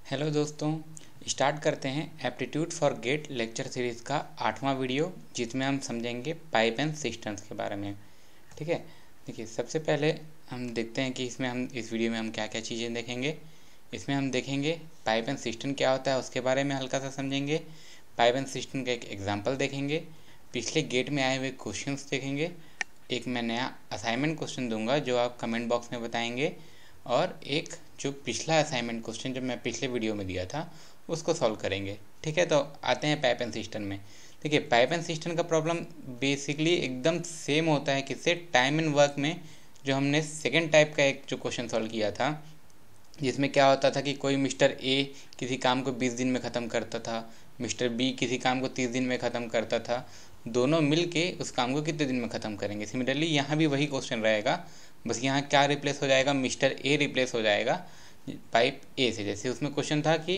Hello दोस्तों, start करते हैं aptitude for GATE lecture series का 8वां वीडियो, जिसमें हम समझेंगे पाइप एंड सिस्टम्स के बारे में। ठीक है, देखिए सबसे पहले हम देखते हैं कि इसमें हम इस वीडियो में हम क्या क्या चीज़ें देखेंगे। इसमें हम देखेंगे पाइप एंड सिस्टम क्या होता है, उसके बारे में हल्का सा समझेंगे। पाइप एंड सिस्टम का एक एग्जाम्पल देखेंगे, पिछले गेट में आए हुए क्वेश्चंस देखेंगे। एक मैं नया असाइनमेंट क्वेश्चन दूंगा जो आप कमेंट बॉक्स में बताएंगे, और एक जो पिछला असाइनमेंट क्वेश्चन जो मैं पिछले वीडियो में दिया था उसको सॉल्व करेंगे। ठीक है, तो आते हैं पाइप एंड सिस्टम में। देखिए पाइप एंड सिस्टम का प्रॉब्लम बेसिकली एकदम सेम होता है किससे, टाइम एंड वर्क में। जो हमने सेकेंड टाइप का एक जो क्वेश्चन सॉल्व किया था, जिसमें क्या होता था कि कोई मिस्टर ए किसी काम को 20 दिन में ख़त्म करता था, मिस्टर बी किसी काम को 30 दिन में ख़त्म करता था, दोनों मिल के उस काम को कितने दिन में ख़त्म करेंगे। सिमिलरली यहाँ भी वही क्वेश्चन रहेगा, बस यहाँ क्या रिप्लेस हो जाएगा, मिस्टर ए रिप्लेस हो जाएगा पाइप ए से। जैसे उसमें क्वेश्चन था कि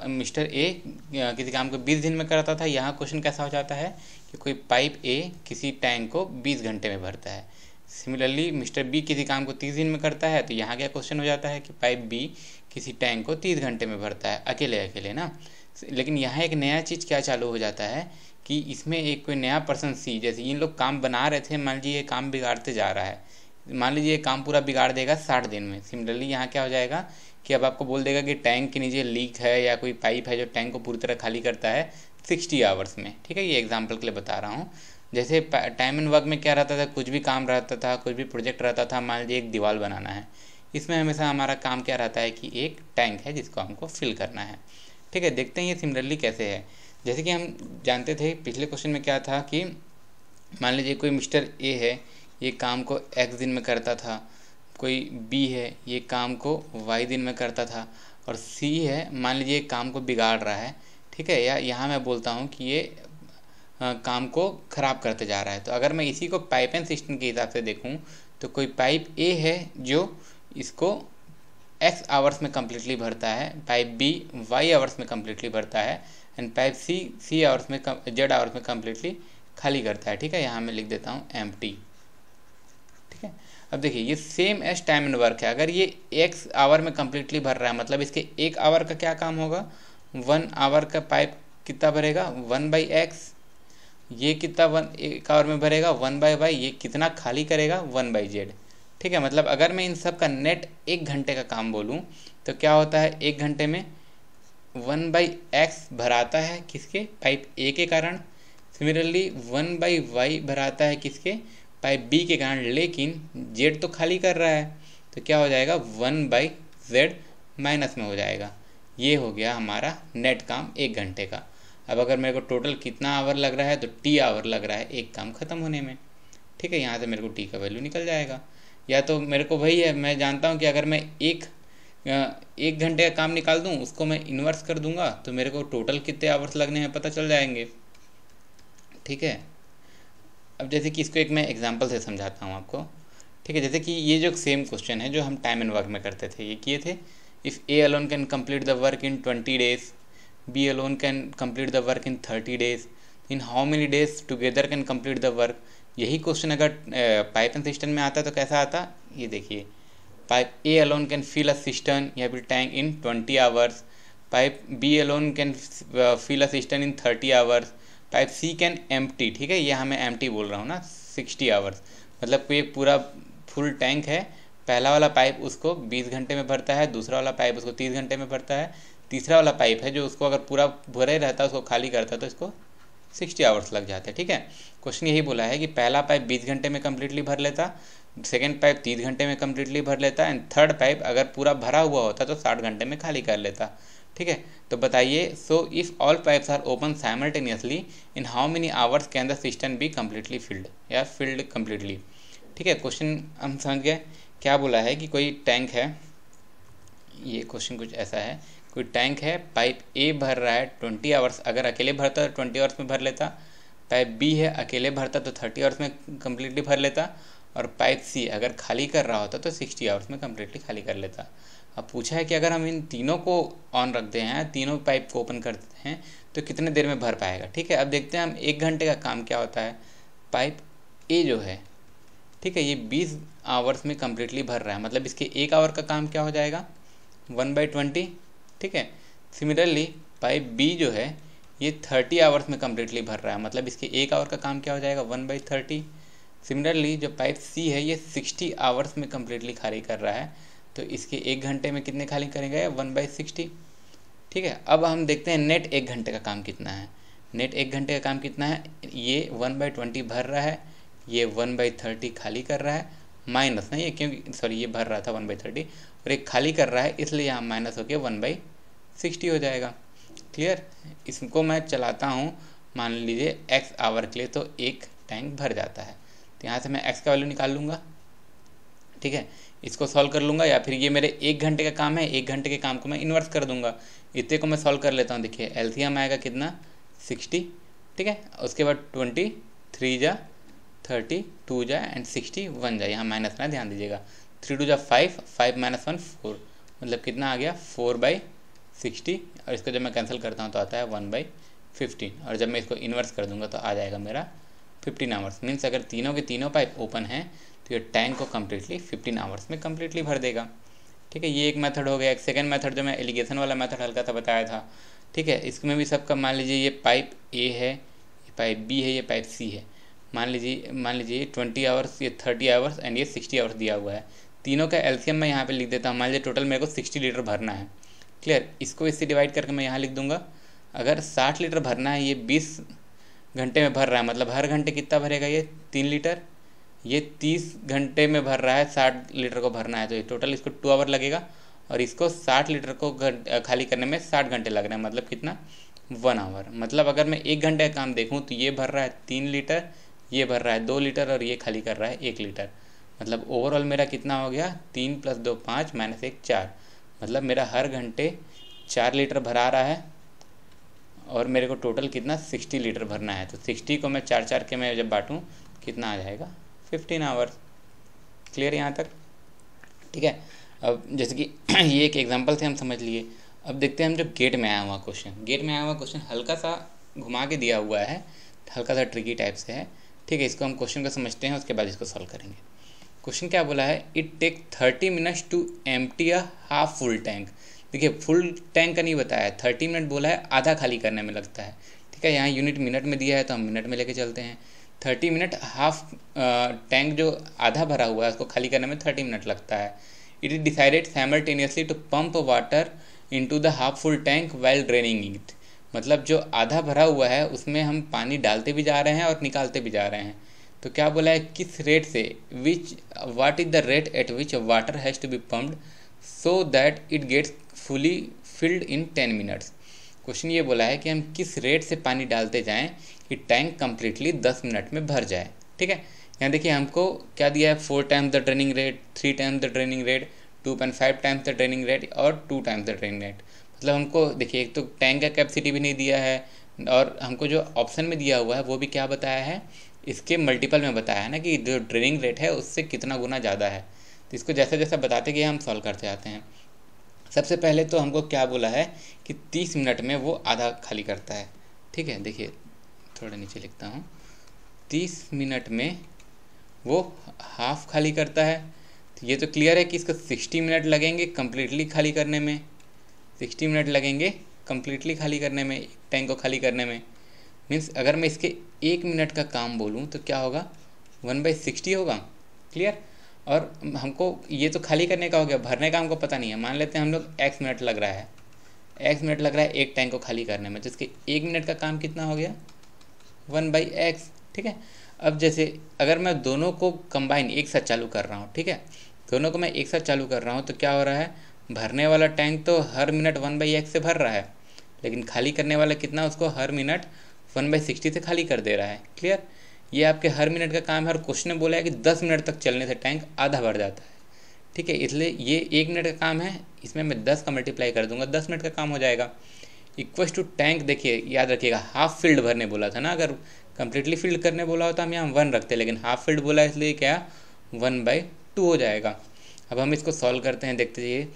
मिस्टर ए किसी काम को 20 दिन में करता था, यहाँ क्वेश्चन कैसा हो जाता है कि कोई पाइप ए किसी टैंक को 20 घंटे में भरता है। सिमिलरली मिस्टर बी किसी काम को 30 दिन में करता है, तो यहाँ क्या क्वेश्चन हो जाता है कि पाइप बी किसी टैंक को 30 घंटे में भरता है, अकेले अकेले ना। लेकिन यहाँ एक नया चीज़ क्या चालू हो जाता है कि इसमें एक कोई नया पर्सन सी, जैसे इन लोग काम बना रहे थे, मान लीजिए ये काम बिगाड़ते जा रहा है, मान लीजिए ये काम पूरा बिगाड़ देगा 60 दिन में। सिमिलरली यहाँ क्या हो जाएगा कि अब आपको बोल देगा कि टैंक के नीचे लीक है या कोई पाइप है जो टैंक को पूरी तरह खाली करता है 60 आवर्स में। ठीक है, ये एग्जांपल के लिए बता रहा हूँ। जैसे टाइम एंड वर्क में क्या रहता था, कुछ भी काम रहता था, कुछ भी प्रोजेक्ट रहता था, मान लीजिए एक दीवार बनाना है, इसमें हमेशा हमारा काम क्या रहता है कि एक टैंक है जिसको हमको फिल करना है। ठीक है, देखते हैं ये सिमिलरली कैसे है। जैसे कि हम जानते थे पिछले क्वेश्चन में क्या था कि मान लीजिए कोई मिस्टर ए है, ये काम को x दिन में करता था, कोई b है ये काम को y दिन में करता था, और c है मान लीजिए काम को बिगाड़ रहा है। ठीक है, या यहाँ मैं बोलता हूँ कि ये काम को ख़राब करते जा रहा है। तो अगर मैं इसी को पाइप एंड सिस्टम के हिसाब से देखूँ तो कोई पाइप ए है जो इसको x आवर्स में कम्प्लीटली भरता है, पाइप बी y आवर्स में कम्प्लीटली भरता है, एंड पाइप सी आवर्स में z आवर्स में कम्प्लीटली खाली करता है। ठीक है, यहाँ मैं लिख देता हूँ एम्प्टी। ठीक है, अब देखिए ये same as time and work है। अगर ये x आवर में कम्प्लीटली भर रहा है, मतलब इसके 1 आवर का क्या काम होगा, 1 आवर का पाइप कितना भरेगा 1/x। ये कितना 1 आवर में भरेगा 1/y। ये कितना खाली करेगा 1/z। ठीक है, मतलब अगर मैं इन सब का नेट 1 घंटे का काम बोलूँ तो क्या होता है, 1 घंटे में 1/x भराता है किसके, पाइप ए के कारण। सिमिलरली 1/y भराता है किसके, पाइप बी के कारण, लेकिन जेड तो खाली कर रहा है, तो क्या हो जाएगा 1/z माइनस में हो जाएगा। ये हो गया हमारा नेट काम 1 घंटे का। अब अगर मेरे को टोटल कितना आवर लग रहा है तो t आवर लग रहा है एक काम ख़त्म होने में। ठीक है, यहाँ से मेरे को t का वैल्यू निकल जाएगा। या तो मेरे को वही है, मैं जानता हूँ कि अगर मैं एक घंटे का काम निकाल दूँ, उसको मैं इन्वर्स कर दूंगा तो मेरे को टोटल कितने आवर्स लगने हैं पता चल जाएंगे। ठीक है, अब जैसे कि इसको एक मैं एग्जांपल से समझाता हूँ आपको। ठीक है, जैसे कि ये जो सेम क्वेश्चन है जो हम टाइम एंड वर्क में करते थे, ये किए थे, if A alone can complete the work in 20 days, B alone can complete the work in 30 days, in how many days together can complete the work. यही क्वेश्चन अगर पाइप एंड सिस्टम में आता तो कैसा आता, ये देखिए, pipe A alone can fill a system या फिर tank in 20 hours, pipe B alone can fill a system in 30 hours, pipe C can empty. ठीक है, ये हमें एम्प्टी बोल रहा हूँ ना, 60 आवर्स। मतलब कोई एक पूरा फुल टैंक है, पहला वाला पाइप उसको 20 घंटे में भरता है, दूसरा वाला पाइप उसको 30 घंटे में भरता है, तीसरा वाला पाइप है जो उसको अगर पूरा भरे रहता है उसको खाली करता है तो इसको 60 आवर्स लग जाते हैं। ठीक है, क्वेश्चन यही बोला है कि पहला पाइप 20 घंटे में कम्प्लीटली भर लेता, सेकेंड पाइप 30 घंटे में कम्प्लीटली भर लेता, एंड थर्ड पाइप अगर पूरा भरा हुआ होता तो 60 घंटे में खाली कर लेता। ठीक है, तो बताइए, so if all pipes are open simultaneously in how many hours can the system be completely filled या फिल्ड कम्प्लीटली। ठीक है, क्वेश्चन हम समझ गए। क्या बोला है कि कोई टैंक है, ये क्वेश्चन कुछ ऐसा है, कोई टैंक है, पाइप ए भर रहा है 20 आवर्स, अगर अकेले भरता तो 20 आवर्स में भर लेता, पाइप बी है अकेले भरता तो 30 आवर्स में कम्प्लीटली भर लेता, और पाइप सी अगर खाली कर रहा होता तो 60 आवर्स में कम्प्लीटली खाली कर लेता। अब पूछा है कि अगर हम इन तीनों को ऑन रखते हैं, तीनों पाइप को ओपन कर देते हैं तो कितने देर में भर पाएगा। ठीक है, अब देखते हैं हम 1 घंटे का काम क्या होता है। पाइप ए जो है, ठीक है, ये 20 आवर्स में कम्प्लीटली भर रहा है, मतलब इसके 1 आवर का काम क्या हो जाएगा 1/20। ठीक है। सिमिलरली पाइप बी जो है ये 30 आवर्स में कम्प्लीटली भर रहा है, मतलब इसके 1 आवर का काम क्या हो जाएगा 1/30। सिमिलरली जो पाइप सी है ये 60 आवर्स में कम्प्लीटली खाली कर रहा है, तो इसके 1 घंटे में कितने खाली करेंगे 1/60। ठीक है, अब हम देखते हैं नेट 1 घंटे का काम कितना है। नेट 1 घंटे का काम कितना है, ये 1/20 भर रहा है, ये 1/30 खाली कर रहा है, माइनस नहीं है क्योंकि सॉरी ये भर रहा था 1/30 और एक खाली कर रहा है, इसलिए यहाँ माइनस होकर 1/60 हो जाएगा। क्लियर। इसको मैं चलाता हूँ मान लीजिए x आवर के लिए, तो एक टैंक भर जाता है, तो यहाँ से मैं x का वैल्यू निकाल लूँगा। ठीक है, इसको सॉल्व कर लूँगा, या फिर ये मेरे 1 घंटे का काम है, 1 घंटे के काम को मैं इन्वर्स कर दूंगा। इतने को मैं सॉल्व कर लेता हूँ। देखिए एलसीएम आएगा कितना 60। ठीक है, उसके बाद 20 3 जा 30 2 जा एंड 60 1 जा, यहाँ माइनस ना ध्यान दीजिएगा। 3 2 जा 5 5 - 1 4, मतलब कितना आ गया 4/60, और इसको जब मैं कैंसिल करता हूँ तो आता है 1/15, और जब मैं इसको इन्वर्स कर दूंगा तो आ जाएगा मेरा 15 आवर्स। मीन्स अगर तीनों के तीनों पाइप ओपन हैं तो ये टैंक को कम्प्लीटली 15 आवर्स में कम्प्लीटली भर देगा। ठीक है, ये एक मेथड हो गया। एक सेकेंड मेथड जो मैं एलिगेशन वाला मेथड हल्का सा बताया था। ठीक है, इसमें भी सबका मान लीजिए ये पाइप ए है, ये पाइप बी है, ये पाइप सी है। मान लीजिए 20 आवर्स, ये 30 आवर्स एंड ये 60 आवर्स दिया हुआ है। तीनों का एलसीएम मैं यहाँ पे लिख देता हूँ। मान लीजिए टोटल मेरे को 60 लीटर भरना है। क्लियर, इसको इससे डिवाइड करके मैं यहाँ लिख दूंगा। अगर 60 लीटर भरना है, ये 20 घंटे में भर रहा है, मतलब हर घंटे कितना भरेगा ये 3 लीटर। ये 30 घंटे में भर रहा है, 60 लीटर को भरना है, तो ये टोटल इसको 2 आवर लगेगा, और इसको 60 लीटर को खाली करने में 60 घंटे लग रहे हैं, मतलब कितना 1 आवर। मतलब अगर मैं 1 घंटे का काम देखूँ तो ये भर रहा है 3 लीटर, ये भर रहा है 2 लीटर, और ये खाली कर रहा है 1 लीटर। मतलब ओवरऑल मेरा कितना हो गया 3 + 2 5 - 1 4, मतलब मेरा हर घंटे 4 लीटर भरा रहा है, और मेरे को टोटल कितना 60 लीटर भरना है। तो 60 को मैं 4 के मैं जब बांटूँ कितना आ जाएगा 15 आवर्स। क्लियर यहाँ तक। ठीक है, अब जैसे कि ये एक एग्जांपल से हम समझ लिए। अब देखते हैं हम जो गेट में आया हुआ क्वेश्चन। गेट में आया हुआ क्वेश्चन हल्का सा घुमा के दिया हुआ है, हल्का सा ट्रिकी टाइप से है। ठीक है, इसको हम क्वेश्चन को समझते हैं, उसके बाद इसको सॉल्व करेंगे। क्वेश्चन क्या बोला है, it take 30 minutes to empty a half full tank. देखिए फुल टैंक का नहीं बताया है, 30 मिनट बोला है, आधा खाली करने में लगता है। ठीक है, यहाँ यूनिट मिनट में दिया है तो हम मिनट में लेके चलते हैं। 30 मिनट, हाफ टैंक जो आधा भरा हुआ है उसको खाली करने में 30 मिनट लगता है। It is decided simultaneously to pump water into the half full tank while draining it. मतलब जो आधा भरा हुआ है उसमें हम पानी डालते भी जा रहे हैं और निकालते भी जा रहे हैं। तो क्या बोला है, किस रेट से, what is the rate at which water has to be pumped so that it gets fully filled in 10 minutes. Question ये बोला है कि हम किस रेट से पानी डालते जाएं कि टैंक कम्प्लीटली 10 मिनट में भर जाए। ठीक है, यहाँ देखिए हमको क्या दिया है, 4 times the draining rate, 3 times the draining rate, 2.5 times the draining rate और 2 टाइम्स द ड्रेनिंग रेट। मतलब हमको देखिए एक तो टैंक का कैपेसिटी भी नहीं दिया है, और हमको जो ऑप्शन में दिया हुआ है वो भी क्या बताया है, इसके मल्टीपल में बताया है ना कि जो ड्रेनिंग रेट है उससे कितना गुना ज़्यादा है। तो इसको जैसा जैसा बताते गए हम सॉल्व करते आते हैं। सबसे पहले तो हमको क्या बोला है कि 30 मिनट में वो आधा खाली करता है। ठीक है, देखिए थोड़ा नीचे लिखता हूँ, 30 मिनट में वो हाफ खाली करता है। तो ये तो क्लियर है कि इसको 60 मिनट लगेंगे कम्प्लीटली खाली करने में, 60 मिनट लगेंगे कम्प्लीटली खाली करने में, टैंक को खाली करने में। मीन्स अगर मैं इसके 1 मिनट का काम बोलूँ तो क्या होगा 1/60 होगा। क्लियर, और हमको ये तो खाली करने का हो गया, भरने का हमको पता नहीं है। मान लेते हैं हम लोग x मिनट लग रहा है, x मिनट लग रहा है एक टैंक को खाली करने में, तो इसके 1 मिनट का काम कितना हो गया 1/x। ठीक है, अब जैसे अगर मैं दोनों को कंबाइन एक साथ चालू कर रहा हूँ, ठीक है, दोनों को मैं एक साथ चालू कर रहा हूँ तो क्या हो रहा है, भरने वाला टैंक तो हर मिनट 1/x से भर रहा है, लेकिन खाली करने वाला कितना उसको हर मिनट 1/60 से खाली कर दे रहा है। क्लियर, ये आपके हर मिनट का काम है, और क्वेश्चन ने बोला है कि 10 मिनट तक चलने से टैंक आधा भर जाता है। ठीक है, इसलिए ये 1 मिनट का काम है, इसमें मैं 10 का मल्टीप्लाई कर दूंगा, 10 मिनट का काम हो जाएगा। इक्वल्स टू टैंक, देखिए याद रखिएगा हाफ फील्ड भरने बोला था ना, अगर कंप्लीटली फिल्ड करने बोला होता हम यहाँ 1 रखते, लेकिन हाफ फील्ड बोला इसलिए क्या 1/2 हो जाएगा। अब हम इसको सॉल्व करते हैं, देखते जाइए।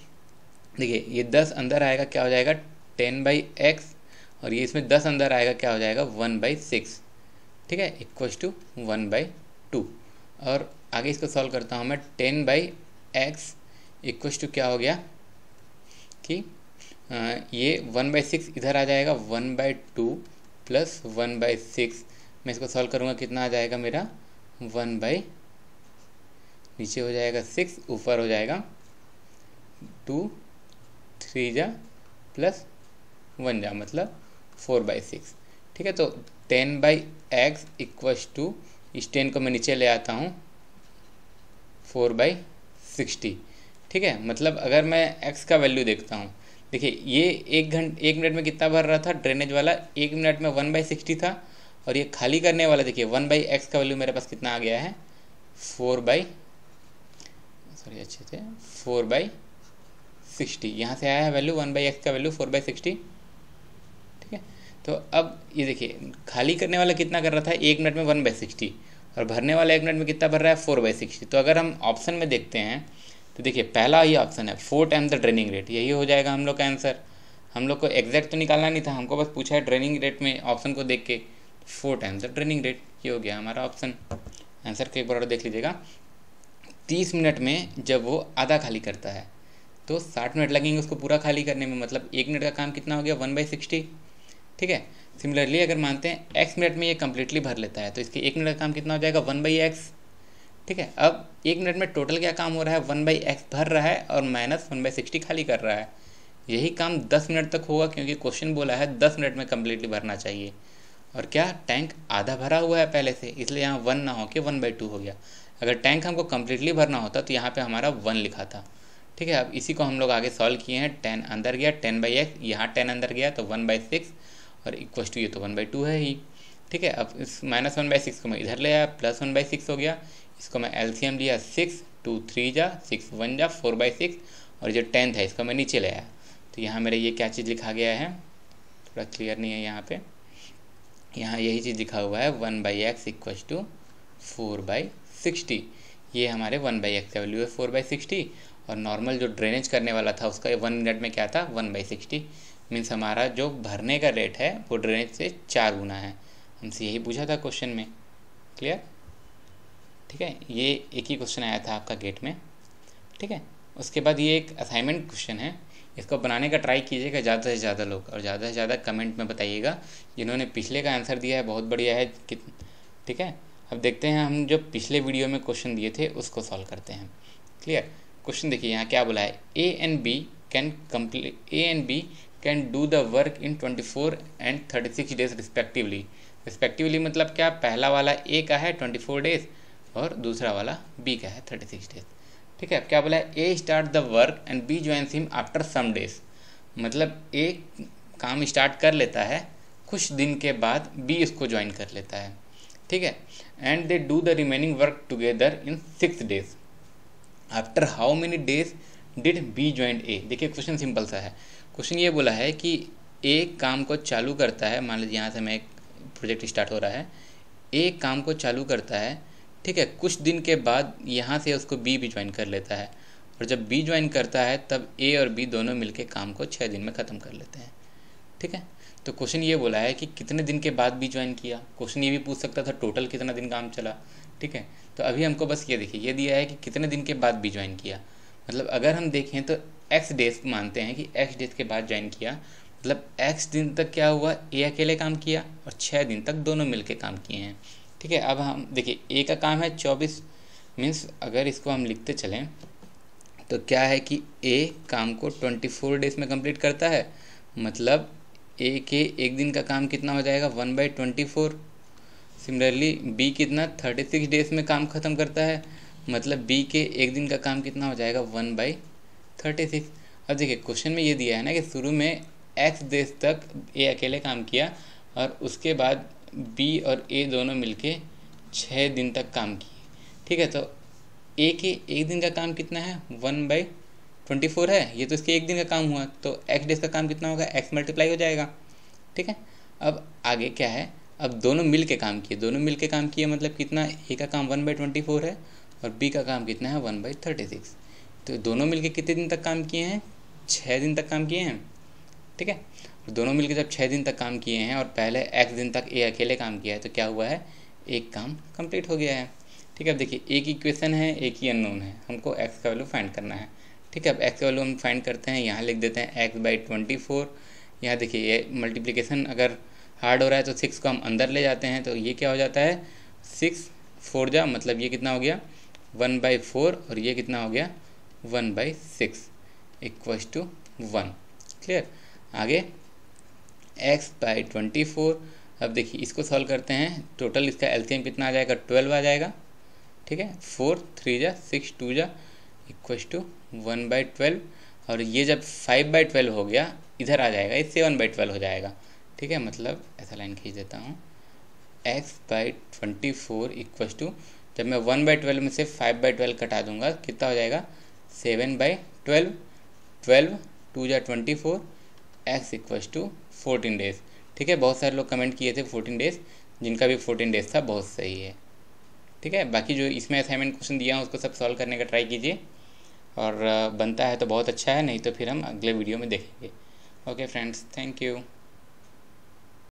देखिए ये 10 अंदर आएगा क्या हो जाएगा 10/x, और ये इसमें 10 अंदर आएगा क्या हो जाएगा 1/6। ठीक है, इक्वल्स टू 1/2। और आगे इसको सॉल्व करता हूँ मैं, 10/x इक्वल्स टू क्या हो गया कि ये 1/6 इधर आ जाएगा, 1/2 प्लस 1/6, मैं इसको सॉल्व करूँगा कितना आ जाएगा मेरा 1/, नीचे हो जाएगा 6, ऊपर हो जाएगा 2, 3 जा प्लस 1 जा मतलब 4/6। ठीक है, तो 10/x इक्वल्स टू, इस 10 को मैं नीचे ले आता हूँ, 4/60। ठीक है, मतलब अगर मैं x का वैल्यू देखता हूँ, देखिए ये 1 मिनट में कितना भर रहा था ड्रेनेज वाला, 1 मिनट में 1/60 था, और ये खाली करने वाला देखिए 1/x का वैल्यू मेरे पास कितना आ गया है 4/60, यहाँ से आया है वैल्यू 1/x का वैल्यू 4/60। ठीक है, तो अब ये देखिए खाली करने वाला कितना कर रहा था 1 मिनट में 1/60, और भरने वाला 1 मिनट में कितना भर रहा है 4/60। तो अगर हम ऑप्शन में देखते हैं तो देखिए पहला ही ऑप्शन है 4 टाइम्स द ड्रेनिंग रेट, यही हो जाएगा हम लोग का आंसर। हम लोग को एग्जैक्ट तो निकालना नहीं था, हमको बस पूछा है ड्रेनिंग रेट में ऑप्शन को देख के 4 टाइम्स द ड्रेनिंग रेट, ये हो गया हमारा ऑप्शन। आंसर को एक बार और देख लीजिएगा, 30 मिनट में जब वो आधा खाली करता है तो 60 मिनट लगेंगे उसको पूरा खाली करने में, मतलब 1 मिनट का काम कितना हो गया 1/60। ठीक है, सिमिलरली अगर मानते हैं x मिनट में ये कम्प्लीटली भर लेता है तो इसके 1 मिनट का काम कितना हो जाएगा 1/x। ठीक है, अब 1 मिनट में टोटल क्या काम हो रहा है 1/x भर रहा है और माइनस 1/60 खाली कर रहा है। यही काम 10 मिनट तक होगा, क्योंकि क्वेश्चन बोला है 10 मिनट में कम्प्लीटली भरना चाहिए, और क्या टैंक आधा भरा हुआ है पहले से, इसलिए यहाँ 1 ना हो के 1/2 हो गया। अगर टैंक हमको कम्प्लीटली भरना होता तो यहाँ पे हमारा 1 लिखा था। ठीक है, अब इसी को हम लोग आगे सॉल्व किए हैं, 10 अंदर गया 10/x, यहाँ 10 अंदर गया तो 1/6, और इक्वल्स टू ये तो 1/2 है ही। ठीक है, अब इस माइनस 1/6 को मैं इधर ले आया, प्लस 1/6 हो गया, इसको मैं एलसीएम लिया 6, 2 3 जा 6 1 जा 4/6, और जो 10 था इसको मैं नीचे ले आया। तो यहाँ मेरा ये क्या चीज़ लिखा गया है, थोड़ा क्लियर नहीं है यहाँ पे, यहाँ यही चीज़ लिखा हुआ है 1/x इक्वल्स टू 4/60। ये हमारे 1/x का वैल्यू है 4/60, और नॉर्मल जो ड्रेनेज करने वाला था उसका 1 मिनट में क्या था 1/60, मीन्स हमारा जो भरने का रेट है वो ड्रेनेज से 4 गुना है। हमसे यही पूछा था क्वेश्चन में, क्लियर। ठीक है, ये एक ही क्वेश्चन आया था आपका गेट में। ठीक है, उसके बाद ये एक असाइनमेंट क्वेश्चन है, इसको बनाने का ट्राई कीजिएगा ज़्यादा से ज़्यादा लोग, और ज़्यादा से ज़्यादा कमेंट में बताइएगा। जिन्होंने पिछले का आंसर दिया है बहुत बढ़िया है। ठीक है, अब देखते हैं हम जो पिछले वीडियो में क्वेश्चन दिए थे उसको सॉल्व करते हैं। क्लियर, क्वेश्चन देखिए यहाँ क्या बोला है, A and B can do the work in 24 and 36 days respectively मतलब क्या, पहला वाला ए का है 24 डेज और दूसरा वाला बी का है 36 डेज। ठीक है, अब क्या बोला है, A start the work and B joins him after some days, मतलब ए काम स्टार्ट कर लेता है, कुछ दिन के बाद बी इसको ज्वाइन कर लेता है। ठीक है, and they do the remaining work together in 6 days, after how many days did B join A. देखिए क्वेश्चन सिंपल सा है, क्वेश्चन ये बोला है कि ए काम को चालू करता है, मान लीजिए यहाँ से मैं एक प्रोजेक्ट स्टार्ट हो रहा है, ए काम को चालू करता है, ठीक है, कुछ दिन के बाद यहाँ से उसको बी भी ज्वाइन कर लेता है, और जब बी ज्वाइन करता है तब ए और बी दोनों मिलके काम को 6 दिन में ख़त्म कर लेते हैं। ठीक है, तो क्वेश्चन ये बोला है कि कितने दिन के बाद बी ज्वाइन किया, क्वेश्चन ये भी पूछ सकता था टोटल कितना दिन काम चला। ठीक है, तो अभी हमको बस ये देखिए, ये दिया है कि कितने दिन के बाद बी ज्वाइन किया, मतलब अगर हम देखें तो एक्स डेज मानते हैं कि एक्स डेज के बाद ज्वाइन किया, मतलब एक्स दिन तक क्या हुआ, ए अकेले काम किया और 6 दिन तक दोनों मिलके काम किए हैं। ठीक है, अब हम देखिए ए का काम है 24, मीन्स अगर इसको हम लिखते चलें तो क्या है कि ए काम को 24 डेज में कंप्लीट करता है, मतलब ए के एक दिन का काम कितना हो जाएगा 1/24। सिमिलरली बी कितना 36 डेज में काम ख़त्म करता है, मतलब बी के एक दिन का काम कितना हो जाएगा 1/36। अब देखिए क्वेश्चन में ये दिया है ना कि शुरू में एक्स डेज तक ए अकेले काम किया और उसके बाद बी और ए दोनों मिलके 6 दिन तक काम किए। ठीक है, तो ए के एक दिन का काम कितना है 1/24 है, ये तो इसके एक दिन का काम हुआ, तो एक्स डेज का काम कितना होगा, एक्स मल्टीप्लाई हो जाएगा। ठीक है, अब आगे क्या है, अब दोनों मिल के काम किए, दोनों मिल के काम किए मतलब कितना, ए का काम 1/24 है और बी का काम कितना है 1/36, तो दोनों मिल के कितने दिन तक काम किए हैं, 6 दिन तक काम किए हैं। ठीक है, दोनों मिलकर जब 6 दिन तक काम किए हैं और पहले एक्स दिन तक ए अकेले काम किया है, तो क्या हुआ है, एक काम कंप्लीट हो गया है। ठीक है, अब देखिए एक इक्वेशन है, एक ही अननोन है, हमको एक्स का वैल्यू फाइंड करना है। ठीक है। अब एक्स की वैल्यू हम फाइंड करते हैं, यहाँ लिख देते हैं x/24। यहाँ देखिए ये मल्टीप्लिकेशन अगर हार्ड हो रहा है तो 6 को हम अंदर ले जाते हैं, तो ये क्या हो जाता है 6 4 जा, मतलब ये कितना हो गया 1/4 और ये कितना हो गया 1/6 इक्वल्स टू 1। क्लियर। आगे x/24। अब देखिए इसको सॉल्व करते हैं, टोटल इसका एलसीएम कितना आ जाएगा 12 आ जाएगा। ठीक है, 4 3 जा 6 2 जा इक्वल्स टू 1/12। और ये जब 5/12 हो गया इधर आ जाएगा, ये 7/12 हो जाएगा। ठीक है, मतलब ऐसा लाइन खींच देता हूँ, x/24 इक्वल्स टू, जब मैं 1/12 में से 5/12 कटा दूंगा कितना हो जाएगा 7/12। 12 2 जा 24, x इक्वल्स टू 14 डेज। ठीक है, बहुत सारे लोग कमेंट किए थे 14 डेज, जिनका भी 14 डेज था बहुत सही है। ठीक है, बाकी जो इसमें असाइनमेंट क्वेश्चन दिया हूँ उसको सब सॉल्व करने का ट्राई कीजिए, और बनता है तो बहुत अच्छा है, नहीं तो फिर हम अगले वीडियो में देखेंगे। Okay friends, thank you.